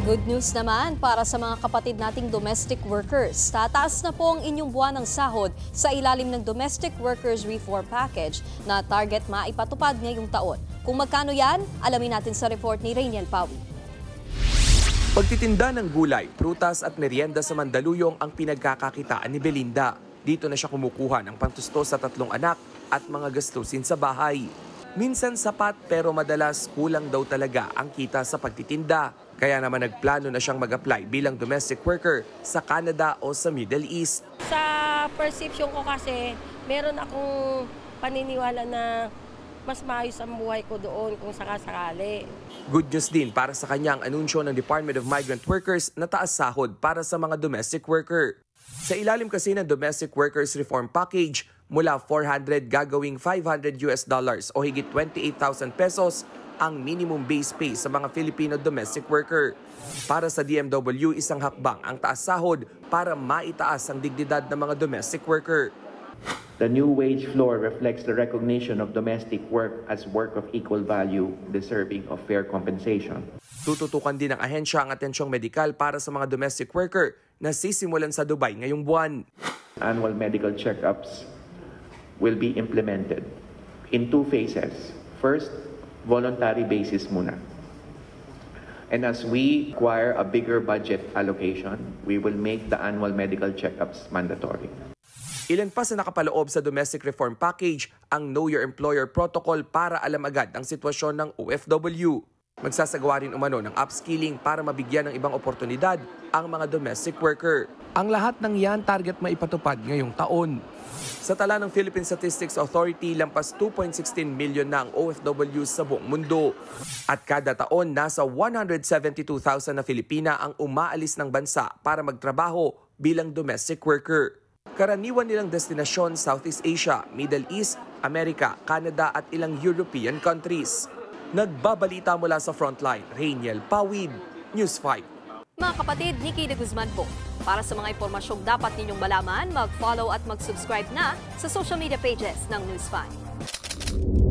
Good news naman para sa mga kapatid nating domestic workers. Tataas na po ang inyong buwan ng sahod sa ilalim ng Domestic Workers Reform Package na target maipatupad ngayong taon. Kung magkano yan, alamin natin sa report ni Rainiel Pawi. Pagtitinda ng gulay, prutas at merienda sa Mandaluyong ang pinagkakakitaan ni Belinda. Dito na siya kumukuha ng pantusto sa 3 anak at mga gastusin sa bahay. Minsan sapat pero madalas kulang daw talaga ang kita sa pagtitinda. Kaya naman nagplano na siyang mag-apply bilang domestic worker sa Canada o sa Middle East. Sa perception ko kasi, meron akong paniniwala na mas maayos ang buhay ko doon kung sakasakali. Good news din para sa kanya ang anunsyo ng Department of Migrant Workers na taas sahod para sa mga domestic worker. Sa ilalim kasi ng Domestic Workers Reform Package, mula 400 gagawing $500 o higit 28,000 pesos ang minimum base pay sa mga Filipino domestic worker. Para sa DMW, isang hakbang ang taas sahod para maitaas ang dignidad ng mga domestic worker. The new wage floor reflects the recognition of domestic work as work of equal value, deserving of fair compensation. Tututukan din ng ahensya ang atensyong medikal para sa mga domestic worker na sisimulan sa Dubai ngayong buwan. Annual medical checkups will be implemented in 2 phases. First, voluntary basis muna. And as we acquire a bigger budget allocation, we will make the annual medical checkups mandatory. Ilan pa sa nakapaloob sa Domestic Reform Package ang Know Your Employer Protocol para alam agad ang sitwasyon ng OFW. Magsasagawa rin umano ng upskilling para mabigyan ng ibang oportunidad ang mga domestic worker. Ang lahat ng yan target maipatupad ngayong taon. Sa tala ng Philippine Statistics Authority, lampas 2.16 million na ang OFW sa buong mundo. At kada taon, nasa 172,000 na Filipina ang umaalis ng bansa para magtrabaho bilang domestic worker. Karaniwan nilang destinasyon Southeast Asia, Middle East, Amerika, Canada at ilang European countries. Nagbabalita mula sa Frontline, Rainiel Pawid, News 5. Mga kapatid, Nikki de Guzman po. Para sa mga impormasyong dapat ninyong malaman, mag-follow at mag-subscribe na sa social media pages ng News 5.